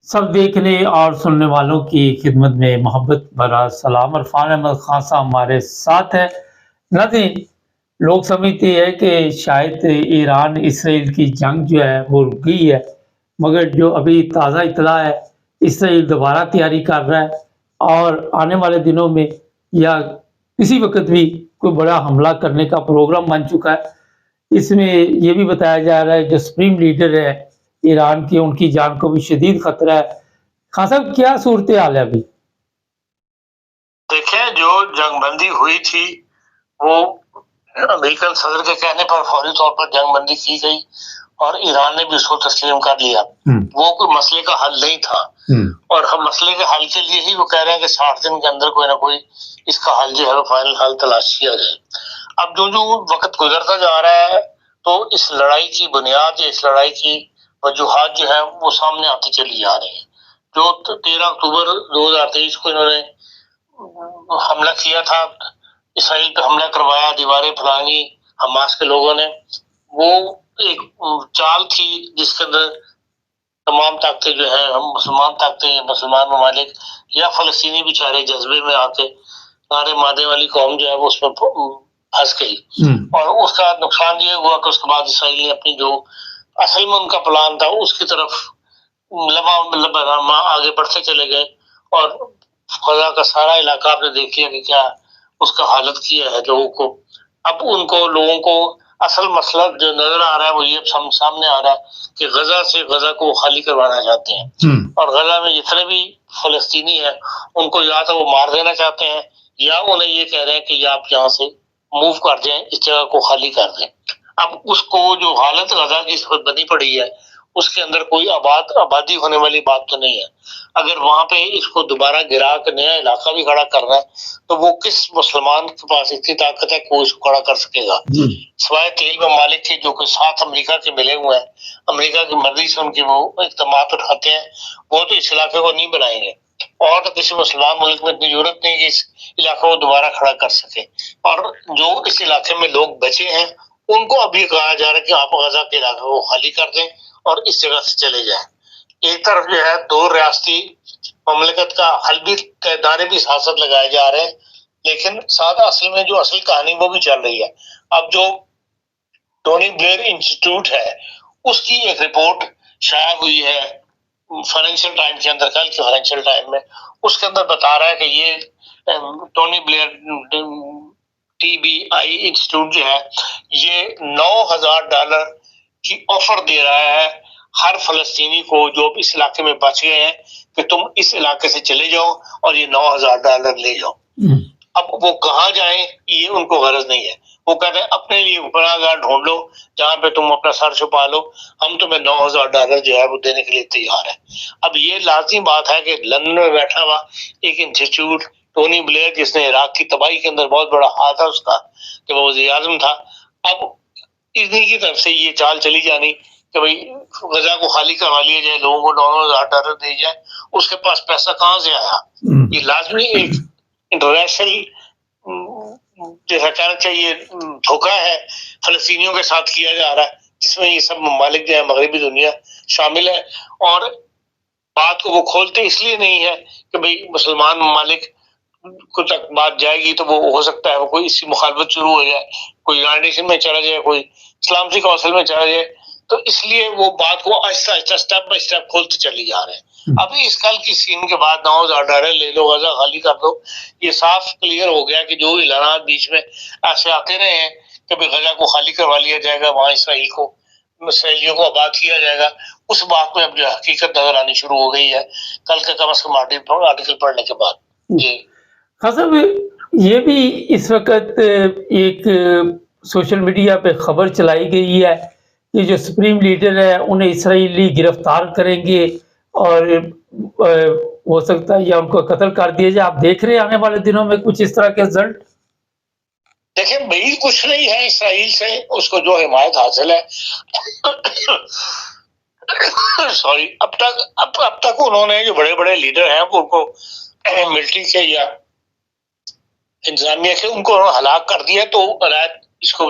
सब देखने और सुनने वालों की खिदमत में मोहब्बत भरा सलाम। इरफान अहमद खान साहब हमारे साथ है। नाज़रीन, लोग समझते हैं कि शायद ईरान इसराइल की जंग जो है वो रुक गई है, मगर जो अभी ताज़ा इत्तला है, इसराइल दोबारा तैयारी कर रहा है और आने वाले दिनों में या किसी वक्त भी कोई बड़ा हमला करने का प्रोग्राम बन चुका है। इसमें ये भी बताया जा रहा है जो सुप्रीम लीडर है ईरान की, उनकी जान को भी शदीद खतरा है। खान साहब, क्या सूरत हाल है अभी? देखें, जो जंगबंदी हुई थी वो अमेरिकन सदर के कहने पर फौरी तौर पर जंगबंदी की गई और ईरान ने भी उसको तस्लीम कर लिया। वो कोई मसले का हल नहीं था और हम मसले के हल के लिए ही वो कह रहे हैं कि 60 दिन के अंदर कोई ना कोई इसका हल जो है वो फाइनल हल तलाश किया जाए। अब जो जो वक्त गुजरता जा रहा है तो इस लड़ाई की बुनियाद या इस लड़ाई की वजूहात जो है वो सामने आती चली जा रही है। जो 13 अक्टूबर 2023 को इन्होंने हमला किया था, इसराइल पे हमला करवाया, दीवारें फैलानी हमास के लोगों ने, वो एक चाल थी जिसके अंदर तमाम ताकतें जो है, हम मुसलमान ताकतें या मुसलमान ममालिक या फलस्तीनी बेचारे जज्बे में आके नारे मारने वाली कौम जो है वो उसमें फंस गई और उसका नुकसान ये हुआ कि उसके बाद इसराइल ने अपनी जो असल में उनका प्लान था उसकी तरफ लंबा आगे बढ़ते चले गए और गजा का सारा इलाका आपने देख लिया कि क्या उसका हालत किया है लोगों को। अब उनको लोगों को असल मसला जो नजर आ रहा है वो ये सामने आ रहा है कि गजा को खाली करवाना चाहते हैं और गजा में जितने भी फलस्तीनी हैं उनको या तो वो मार देना चाहते हैं या उन्हें ये कह रहे हैं कि आप यहाँ से मूव कर जाएं, इस जगह को खाली कर दें। अब उसको जो हालत गजा की बनी पड़ी है उसके अंदर कोई आबादी होने वाली बात तो नहीं है। अगर वहां पे इसको दोबारा गिरा कर नया इलाका भी खड़ा करना है तो वो किस मुसलमान के पास इतनी ताकत है कि वो इसको खड़ा कर सकेगा? सिवाय तेल ममालिक के जो कि साथ अमेरिका के मिले हुए हैं, अमेरिका की मर्जी से उनकी वो इक़दामात उठाते हैं, वो तो इस इलाके को नहीं बनाएंगे और तो किसी मुसलमान मुल्क में इतनी जरूरत नहीं कि इस इलाके को दोबारा खड़ा कर सके। और जो इस इलाके में लोग बचे हैं उनको अभी कहा जा रहा है कि आप गजा के इलाके को खाली कर दें और इस जगह से चले जाएं। एक तरफ जो है दो रियासती ममलिकत का हल भी दायरे भी साथ साथ लगाए जा रहे हैं, लेकिन साथ असल में जो असल कहानी वो भी चल रही है। अब जो टोनी ब्लेयर इंस्टीट्यूट है उसकी एक रिपोर्ट शाया हुई है फाइनेंशियल टाइम के अंदर, कल के फाइनेंशियल टाइम में, उसके अंदर बता रहा है कि ये टोनी ब्लेयर TBI इंस्टीट्यूट जो है ये $9,000 की ऑफर दे रहा है हर फलस्तीनी को जो इस इलाके में बच गए हैं कि तुम इस इलाके से चले जाओ और ये $9,000 ले जाओ। अब वो कहाँ जाएं ये उनको गरज नहीं है। वो कहते हैं अपने लिए पनाहगाह ढूंढ लो जहाँ पे तुम अपना सर छुपा लो, हम तुम्हें $9,000 जो है वो देने के लिए तैयार है। अब ये लाजमी बात है कि लंदन में बैठा हुआ एक इंस्टीट्यूट टोनी ब्लेयर, जिसने इराक की तबाही के अंदर बहुत बड़ा हाथ था उसका कि वो वज़ीर आज़म था, अब इन्हीं की तरफ से ये चाल चली जानी कि भाई गजा को खाली करवा लिया जाए, लोगों को $9,000 दे जाए, उसके पास पैसा कहाँ से आया? ये लाजमी एक इंटरनेशनल जैसा कहना चाहिए धोखा है फलस्तीनियों के साथ किया जा रहा है, जिसमें ये सब ममालिक जो है मगरबी दुनिया शामिल है। और बात को वो खोलते इसलिए नहीं है कि भाई मुसलमान ममालिक को तक बात जाएगी तो वो हो सकता है वो कोई इसकी मुखालफत शुरू हो जाए, कोई यूनाइटेड नेशन में चला जाए, कोई इस्लामिक काउंसिल में चला जाए, तो इसलिए वो बात को Aahista Aahista step by step खोलते चली जा रहे हैं। अभी इस कल की सीन के बाद $9,000 ले लो, गजा खाली कर दो, ये साफ क्लियर हो गया कि जो ऐलान बीच में ऐसे आते रहे हैं कि भाई गजा को खाली करवा लिया जाएगा, वहां इसराइलियों को आबाद किया जाएगा, उस बात में अब जो हकीकत नजर आनी शुरू हो गई है कल के कम से कम आर्टिकल पढ़ने के बाद। जी हाँ साहब, ये भी इस वक्त एक सोशल मीडिया पे खबर चलाई गई है कि जो सुप्रीम लीडर है उन्हें इसराइली गिरफ्तार करेंगे और हो सकता है या उनको कत्ल कर दिया जाए। आप देख रहे हैं आने वाले दिनों में कुछ इस तरह के रिजल्ट? देखिए, भाई कुछ नहीं है इसराइल से उसको जो हिमायत हासिल है सॉरी, अब तक उन्होंने जो बड़े बड़े लीडर हैं उनको मिलिट्री के या इंतजामिया के उनको हलाक कर दिया, तो इसको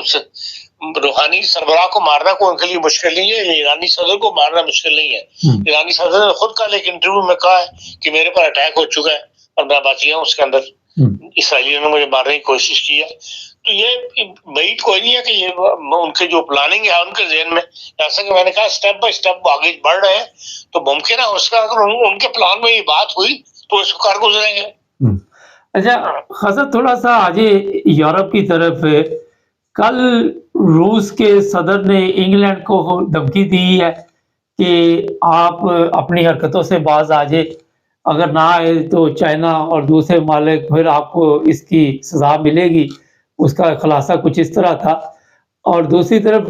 रूहानी सरबराह को मारना कोई उनके लिए मुश्किल नहीं है, ईरानी सदर को मारना मुश्किल नहीं है। ईरानी सदर ने खुद कल एक इंटरव्यू में कहा है कि मेरे पर अटैक हो चुका है और मैं बाकी हूँ, उसके अंदर इसराइलियों ने मुझे मारने की कोशिश की है। तो ये बैठ कोई नहीं है कि ये उनके जो प्लानिंग है उनके ज़हन में, जैसा कि मैंने कहा स्टेप बाय स्टेप आगे बढ़ रहे हैं, तो मुमकिन है उसका अगर उनके प्लान में ये बात हुई तो इसको कर गुजरेंगे। अच्छा हजरत, थोड़ा सा आगे यूरोप की तरफ, कल रूस के सदर ने इंग्लैंड को धमकी दी है कि आप अपनी हरकतों से बाज आ जाए, अगर ना आए तो चाइना और दूसरे मालिक फिर आपको इसकी सज़ा मिलेगी। उसका खुलासा कुछ इस तरह था। और दूसरी तरफ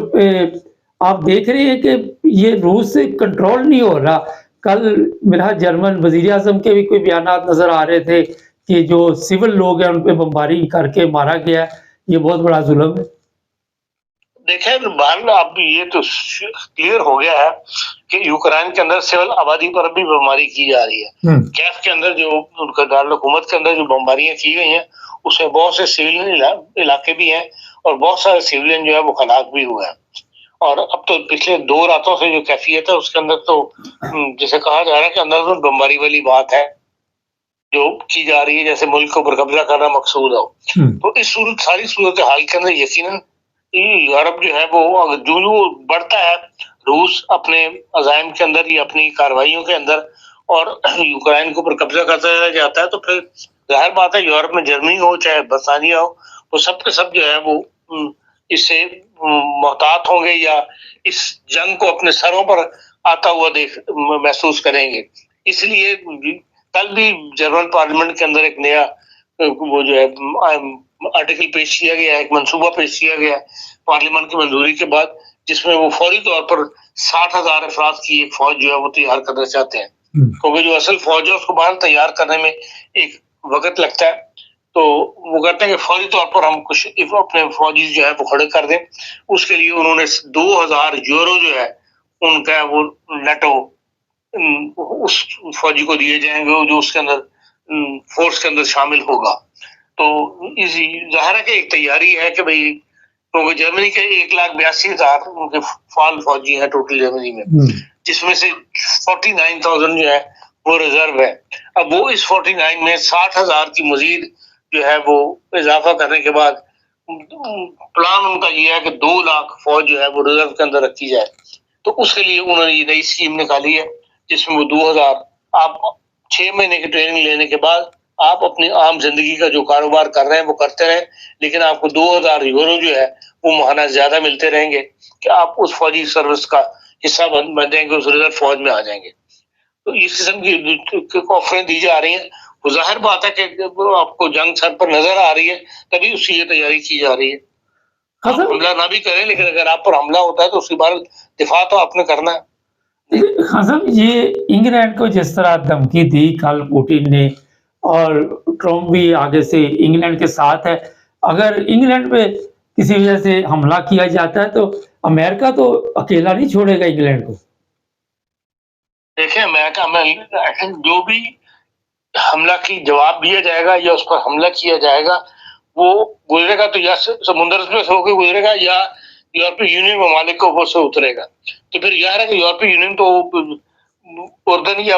आप देख रहे हैं कि ये रूस से कंट्रोल नहीं हो रहा। कल मेरा जर्मन वज़ीर आज़म के भी कोई बयानात नज़र आ रहे थे कि जो सिविल लोग हैं उन पे बमबारी करके मारा गया, ये बहुत बड़ा जुल्म है। देखिए अब ये तो क्लियर हो गया है कि यूक्रेन के अंदर सिविल आबादी पर भी बमबारी की जा रही है। कैफ के अंदर जो उनका दारुल-हुकूमत के अंदर जो बमबारियां की गई हैं उसमें बहुत से सिविलियन इलाके भी हैं और बहुत सारे सिविलियन जो है वो हलाक भी हुए हैं। और अब तो पिछले 2 रातों से जो कैफियत है उसके अंदर तो जैसे कहा जा रहा है कि अंदर तो बमबारी वाली बात है जो की जा रही है, जैसे मुल्क के ऊपर कब्जा करना मकसूद हो। तो इस सारी सूरत हाल के अंदर यकीनन यूरोप जो है वो जो बढ़ता है, रूस अपने अज़ाइम के अंदर या अपनी कार्रवाइयों के अंदर और यूक्रेन के ऊपर कब्जा करता जाता है, तो फिर जाहिर बात है यूरोप में जर्मनी हो चाहे बरतानिया हो, वो सब के सब जो है वो इससे मोहतात होंगे या इस जंग को अपने सरों पर आता हुआ महसूस करेंगे। इसलिए कल भी जर्मन पार्लियामेंट के अंदर एक नया वो जो है आर्टिकल पेश किया गया है, एक मंसूबा पेश किया गया है पार्लियामेंट की मंजूरी के बाद, जिसमें वो फौरी तौर पर 60,000 अफराद की एक फौज जो है वो तैयार करना चाहते हैं। क्योंकि जो असल फौज है उसको बाहर तैयार करने में एक वक्त लगता है, तो वो कहते हैं कि फौरी तौर पर हम कुछ अपने फौजी जो है वो खड़े कर दें। उसके लिए उन्होंने 2,000 यूरो जो है उनका वो नेटो उस फौजी को दिए जाएंगे जो उसके अंदर फोर्स के अंदर शामिल होगा। तो इसी जाहिर है कि एक तैयारी है कि भाई, क्योंकि जर्मनी के 1,82,000 उनके फाल फौजी हैं टोटल जर्मनी में, जिसमें से 49,000 जो है वो रिजर्व है। अब वो इस 49 में 60,000 की मजीद जो है वो इजाफा करने के बाद प्लान उनका ये है कि 2 लाख फौज जो है वो रिजर्व के अंदर रखी जाए। तो उसके लिए उन्होंने ये नई स्कीम निकाली है जिसमें वो 2,000 आप 6 महीने की ट्रेनिंग लेने के बाद आप अपनी आम जिंदगी का जो कारोबार कर रहे हैं वो करते रहें, लेकिन आपको 2,000 यूरो जो है वो माहाना ज्यादा मिलते रहेंगे कि आप उस फौजी सर्विस का हिस्सा बन जाएंगे, उस रिजर्व फौज में आ जाएंगे। तो इस किस्म की ऑफरें दी जा रही हैं। वो जाहिर बात है कि आपको जंग सर पर नजर आ रही है, तभी उसकी ये तैयारी की जा रही है। आप हमला ना भी करें, लेकिन अगर आप पर हमला होता है तो उसके बाद दिफा तो आपने करना है। हसन, ये इंग्लैंड को जिस तरह धमकी दी कल पुतिन ने, और ट्रम्प भी आगे से इंग्लैंड के साथ है, अगर इंग्लैंड पे किसी वजह से हमला किया जाता है तो अमेरिका तो अकेला नहीं छोड़ेगा इंग्लैंड को। देखिए अमेरिका में जो भी हमला की जवाब दिया जाएगा या उस पर हमला किया जाएगा वो गुजरेगा तो या समुद्र में से होकर गुजरेगा या यूरोपीय यूनियन ममालिक के ऊपर से उतरेगा। तो फिर यह है कि यूरोपीय यूनियन तो उर्दन या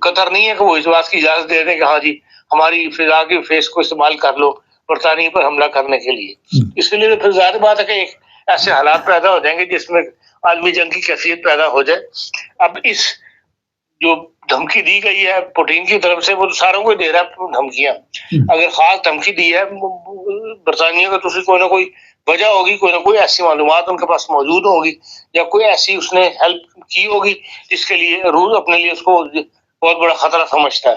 कतर नहीं है कि वो इस बात की इजाजत दे दें कि हाँ जी हमारी फिजा के फेस को इस्तेमाल कर लो बरतानिया पर हमला करने के लिए। इसके लिए फिर जाहिर बात है कि एक ऐसे हालात पैदा हो जाएंगे जिसमें आलमी जंग की कैफियत पैदा हो जाए। अब इस जो धमकी दी गई है पुतिन की तरफ से वो तो सारों को दे रहा है धमकियां। अगर खास धमकी दी है बरतानिया का तो उसकी कोई ना कोई वजह होगी, कोई ना कोई ऐसी मालूमात उनके पास मौजूद होगी या कोई ऐसी उसने हेल्प की होगी जिसके लिए रूस अपने लिए उसको बहुत बड़ा खतरा समझता है।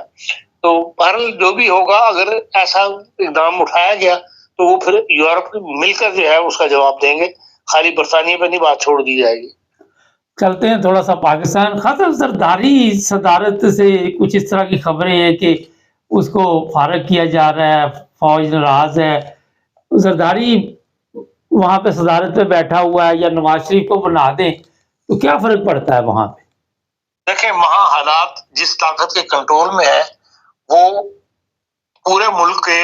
तो बहरहाल जो भी होगा, अगर ऐसा इकदाम उठाया गया तो वो फिर यूरोप मिलकर जो है उसका जवाब देंगे, खाली बरतानिया पर नहीं बात छोड़ दी जाएगी। चलते हैं थोड़ा सा पाकिस्तान। खासकर जरदारी सदारत से कुछ इस तरह की खबरें हैं कि उसको फारग किया जा रहा है, फौज नाराज है। जरदारी वहां पे सदारत पे बैठा हुआ है या नवाज शरीफ को बना दें तो क्या फर्क पड़ता है वहां पे? देखिए वहां हालात जिस ताकत के कंट्रोल में है वो पूरे मुल्क के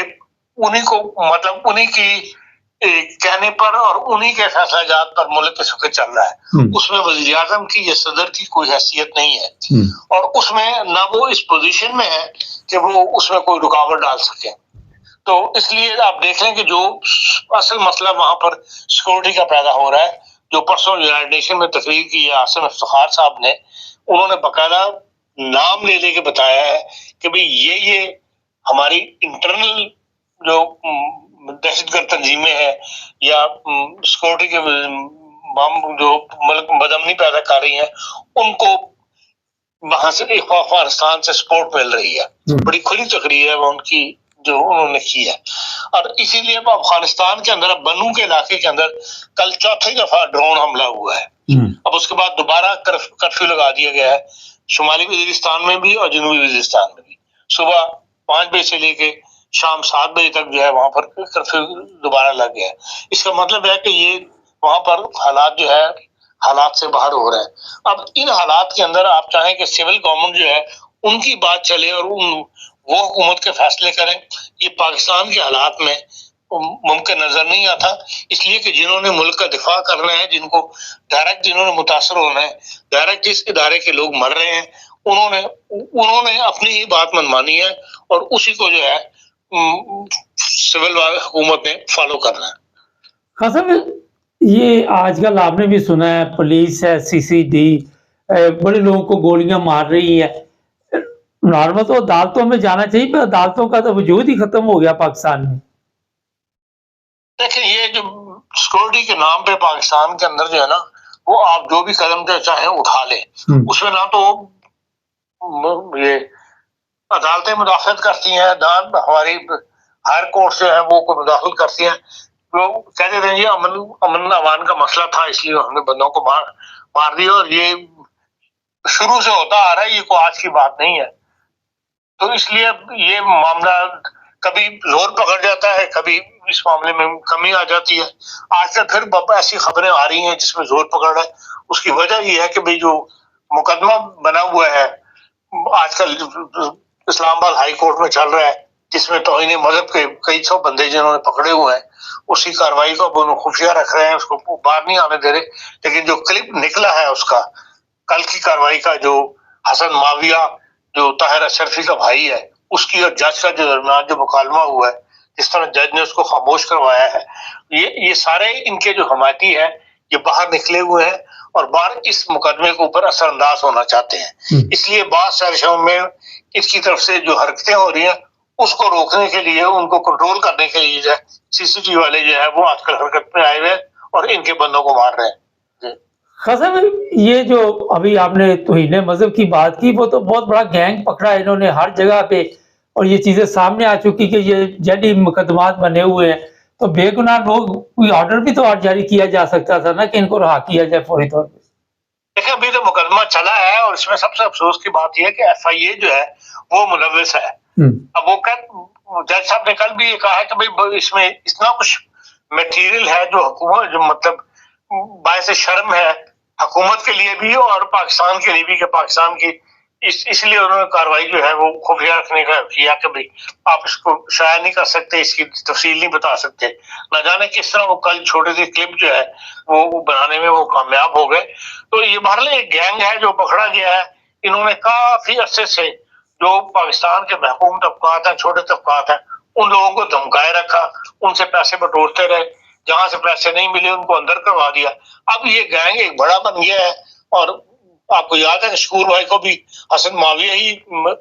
उन्हीं को, मतलब उन्हीं की कहने पर और उन्हीं के फैसला जात पर मुल्क के सुखे चल रहा है। उसमें वजीर आजम की या सदर की कोई हैसियत नहीं है और उसमें ना वो इस पोजीशन में है कि वो उसमें कोई रुकावट डाल सके। तो इसलिए आप देख लें कि जो असल मसला वहां पर सिक्योरिटी का पैदा हो रहा है, जो परसों यूनाइटेड नेशन में तकरीर की है आसिम इफ्तिखार साहब ने, उन्होंने बकायदा नाम ले लेके बताया है कि भाई ये हमारी इंटरनल जो दहशतगर्द तंजीमें हैं या सिक्योरिटी के जो मुल्क बदअमनी पैदा कर रही हैं, उनको वहां से अफगानिस्तान से सपोर्ट मिल रही है। बड़ी खुली तकरीर है वो उनकी जो उन्होंने की है। और इसीलिए अफगानिस्तान के अंदर बनू के इलाके के अंदर कल चौथी दफा ड्रोन हमला हुआ है। अब उसके बाद दोबारा कर्फ्यू लगा दिया गया है, शुमाली वजीरिस्तान में भी और जनूबी वजीरिस्तान में भी। सुबह 5 बजे से लेके शाम 7 बजे तक जो है वहां पर कर्फ्यू दोबारा लग गया है। इसका मतलब है कि ये वहां पर हालात जो है हालात से बाहर हो रहे हैं। अब इन हालात के अंदर आप चाहें कि सिविल गवर्नमेंट जो है उनकी बात चले और वो हुकूमत के फैसले करें, ये पाकिस्तान के हालात में मुमकिन नजर नहीं आता। इसलिए कि जिन्होंने मुल्क का दिफा करना है, जिनको डायरेक्ट जिन्होंने मुतासर होना है, डायरेक्ट जिस इदारे के लोग मर रहे हैं, उन्होंने अपनी ही बात मनमानी है और उसी को जो है सिविल हुकूमत ने फॉलो करना है। खान साहब, ये आजकल आपने भी सुना है पुलिस है, CCD बड़े लोगों को गोलियां मार रही है। नॉर्मल तो अदालतों में जाना चाहिए, पर अदालतों का तो वजूद ही खत्म हो गया पाकिस्तान में। देखिए, ये जो सिक्योरिटी के नाम पे पाकिस्तान के अंदर जो है ना, वो आप जो भी कदम जो चाहे उठा ले, उसमें ना तो ये अदालतें मुदाखलत करती हैं, ना हमारी हायर कोर्ट जो है वो मुदाखलत करती हैं। वो कहते थे ये अमन अमान का मसला था, इसलिए हमने बंदों को मार दिया और ये शुरू से होता आ रहा है, ये कोई आज की बात नहीं है। तो इसलिए ये मामला कभी जोर पकड़ जाता है, कभी इस मामले में कमी आ जाती है। आजकल फिर ऐसी खबरें आ रही हैं जिसमें जोर पकड़ रहा है। उसकी वजह ये है कि भाई जो मुकदमा बना हुआ है आजकल इस्लामाबाद हाई कोर्ट में चल रहा है, जिसमें तौहीन मजहब के कई 100 बंदे जिन्होंने पकड़े हुए हैं, उसी कार्रवाई को खुफिया रख रहे हैं, उसको बाहर नहीं आने दे रहे। लेकिन जो क्लिप निकला है उसका कल की कार्रवाई का, जो हसन माविया जो ताहिर अशरफी का भाई है, उसकी और जज का जो दरमियान जो मुकालमा हुआ है, जिस तरह जज ने उसको खामोश करवाया है, ये सारे इनके जो हमायती हैं ये बाहर निकले हुए हैं और बाहर इस मुकदमे के ऊपर असरअंदाज होना चाहते हैं। इसलिए बाद साजिशों में इसकी तरफ से जो हरकतें हो रही हैं उसको रोकने के लिए, उनको कंट्रोल करने के लिए जो है CCTV वाले जो है वो आजकल हरकत में आए हुए हैं और इनके बंदों को मार रहे हैं। खासा, ये जो अभी आपने तौहीन मजहब की बात की, वो तो बहुत बड़ा गैंग पकड़ा है इन्होंने हर जगह पे, और ये चीजें सामने आ चुकी कि ये जड़ी मुकदमात बने हुए हैं। तो बेगुनाह लोग, कोई ऑर्डर भी तो जारी किया जा सकता था ना कि इनको रहा किया जाए फौरी तौर पे। देखिए, अभी तो मुकदमा चला है और इसमें सबसे अफसोस की बात यह है कि FIA जो है वो मुलव्विस है। अब वो जज साहब ने कल भी ये कहा है कि भाई इसमें इतना कुछ मटेरियल है जो हुकूमत जो मतलब बायसे शर्म है हुकूमत के लिए भी और पाकिस्तान के लिए भी, कि पाकिस्तान की इसलिए उन्होंने कार्रवाई जो है वो खुफिया रखने का किया कि भाई आप इसको शाया नहीं कर सकते, इसकी तफसील नहीं बता सकते। न जाने किस तरह वो कल छोटी सी क्लिप जो है वो बनाने में वो कामयाब हो गए। तो ये बहरहाल एक गैंग है जो पकड़ा गया है। इन्होंने काफी अरसे से जो पाकिस्तान के महकूम तबकात हैं, छोटे तबकात हैं, उन लोगों को धमकाए रखा, उनसे पैसे बटोरते रहे, जहां से पैसे नहीं मिले उनको अंदर करवा दिया। अब ये गैंग एक बड़ा बन गया है और आपको याद है कि शकूर भाई को भी हसन माविया ही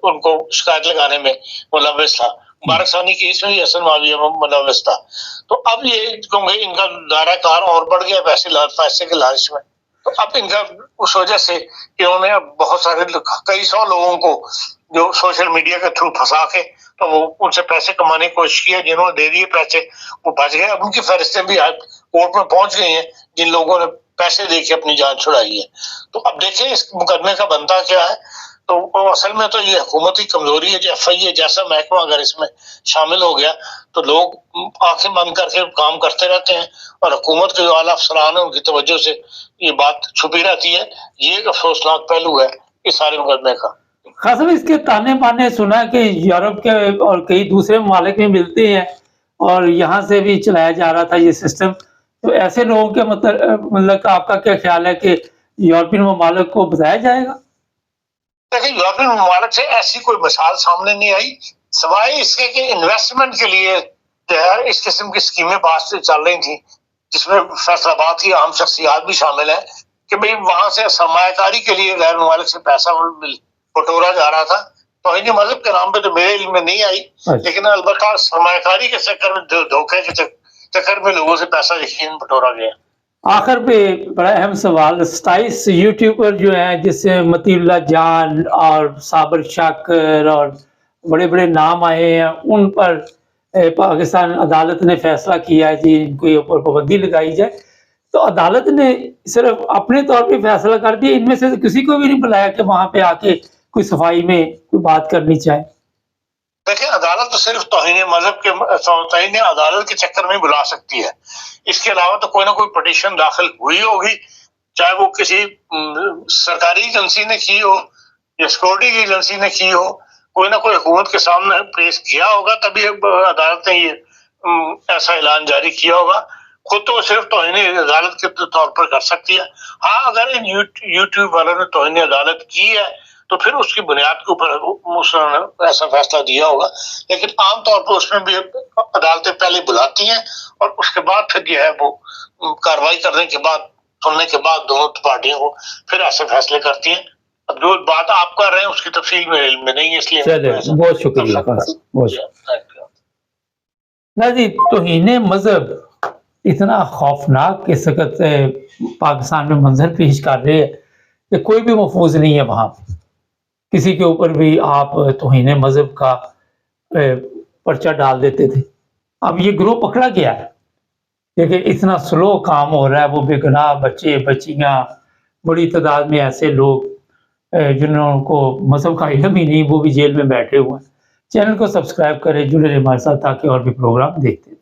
उनको शिकायत लगाने में मुलव्विस था, मुबारक सानी केस में ही हसन माविया मुलव्विस था। तो अब ये क्योंकि इनका दायरा कार और बढ़ गया पैसे के लालच में, तो अब इनका उस वजह से इन्होंने अब बहुत सारे कई 100 लोगों को जो सोशल मीडिया के थ्रू फंसा के तो वो उनसे पैसे कमाने की कोशिश की है। जिन्होंने दे दिए पैसे वो बच गए। अब उनकी फहरिस्तें भी कोर्ट में पहुंच गई हैं जिन लोगों ने पैसे दे के अपनी जान छुड़ाई है। तो अब देखें इस मुकदमे का बनता क्या है। तो असल में तो ये हुकूमत की कमजोरी है। जो FIA जैसा महकमा अगर इसमें शामिल हो गया तो लोग आंखें बंद करके काम करते रहते हैं और हुकूमत के जो आला अफसरान है उनकी तवज्जो से ये बात छुपी रहती है। ये एक अफसोसनाक पहलू है इस सारे मुकदमे का। खास इसके ताने बाने सुना कि यूरोप के और कई दूसरे ममालिक में मिलते हैं اور یہاں سے بھی چلایا جا رہا تھا یہ سسٹم. تو ایسے لوگوں کے مطلب آپ کا کیا خیال ہے کہ یورپین ممالک کو بتایا جائے گا؟ دیکھیں یورپین ممالک سے ایسی کوئی مثال سامنے نہیں آئی سوائے اس کے کہ انویسٹمنٹ کے لیے اس قسم کی اسکیمیں بعد سے چل رہی تھیں جس میں فیصل آباد کی اہم شخصیات بھی شامل ہیں کہ بھئی وہاں سے سرمایہ کاری کے لیے غیر ممالک سے پیسہ بٹورا جا رہا تھا. توہین مذہب کے نام پہ تو میرے علم میں نہیں آئی لیکن البتہ سرمایہ کاری کے چکر میں دھوکے کے چکر میں لوگوں سے پیسہ یقیناً بٹورا گیا. آخر پہ بڑا اہم سوال 27 یوٹیوبر جو ہیں جس سے مطیع اللہ جان اور صابر شاکر اور بڑے بڑے نام آئے ہیں ان پر پاکستان عدالت نے فیصلہ کیا ہے جی ان کے اوپر پابندی لگائی جائے. تو عدالت نے صرف اپنے طور پہ فیصلہ کر دیا ان میں سے کسی کو بھی نہیں بلایا کہ وہاں پہ آ کے کوئی صفائی میں کوئی بات کرنی چاہے؟ دیکھیں عدالت تو صرف توہین مذہب کے توہین عدالت کے چکر میں بلا سکتی ہے. اس کے علاوہ تو کوئی نہ کوئی پٹیشن داخل ہوئی ہوگی چاہے وہ کسی سرکاری ایجنسی نے کی ہو یا سیکورٹی کی ایجنسی نے کی ہو کوئی نہ کوئی حکومت کے سامنے پیش کیا ہوگا تبھی عدالت نے یہ ایسا اعلان جاری کیا ہوگا. خود تو صرف توہین عدالت کے طور پر کر سکتی ہے. ہاں اگر ان یوٹیوب والوں نے توہین عدالت کی ہے تو پھر اس کی بنیاد کے اوپر ایسا فیصلہ دیا ہوگا لیکن عام طور پر اس میں بھی عدالتیں پہلے بلاتی ہیں اور اس کے بعد پھر جو ہے وہ کارروائی کرنے کے بعد سننے کے بعد دونوں پارٹیوں کو پھر ایسے فیصلے کرتی ہیں. اب جو بات آپ کر رہے ہیں اس کی تفصیل میرے علم میں نہیں ہے اس لیے بہت شکریہ. جی توہین مذہب اتنا خوفناک اس وقت پاکستان میں منظر پیش کر رہے ہیں کہ کوئی بھی محفوظ نہیں ہے وہاں کسی کے اوپر بھی آپ توہین مذہب کا پرچہ ڈال دیتے تھے. اب یہ گروہ پکڑا گیا ہے کیونکہ اتنا سلو کام ہو رہا ہے. وہ بے گناہ بچے بچیاں بڑی تعداد میں ایسے لوگ جنہوں کو مذہب کا علم ہی نہیں وہ بھی جیل میں بیٹھے ہوئے ہیں. چینل کو سبسکرائب کریں جڑے رہے ہمارے ساتھ تاکہ اور بھی پروگرام دیکھتے ہیں.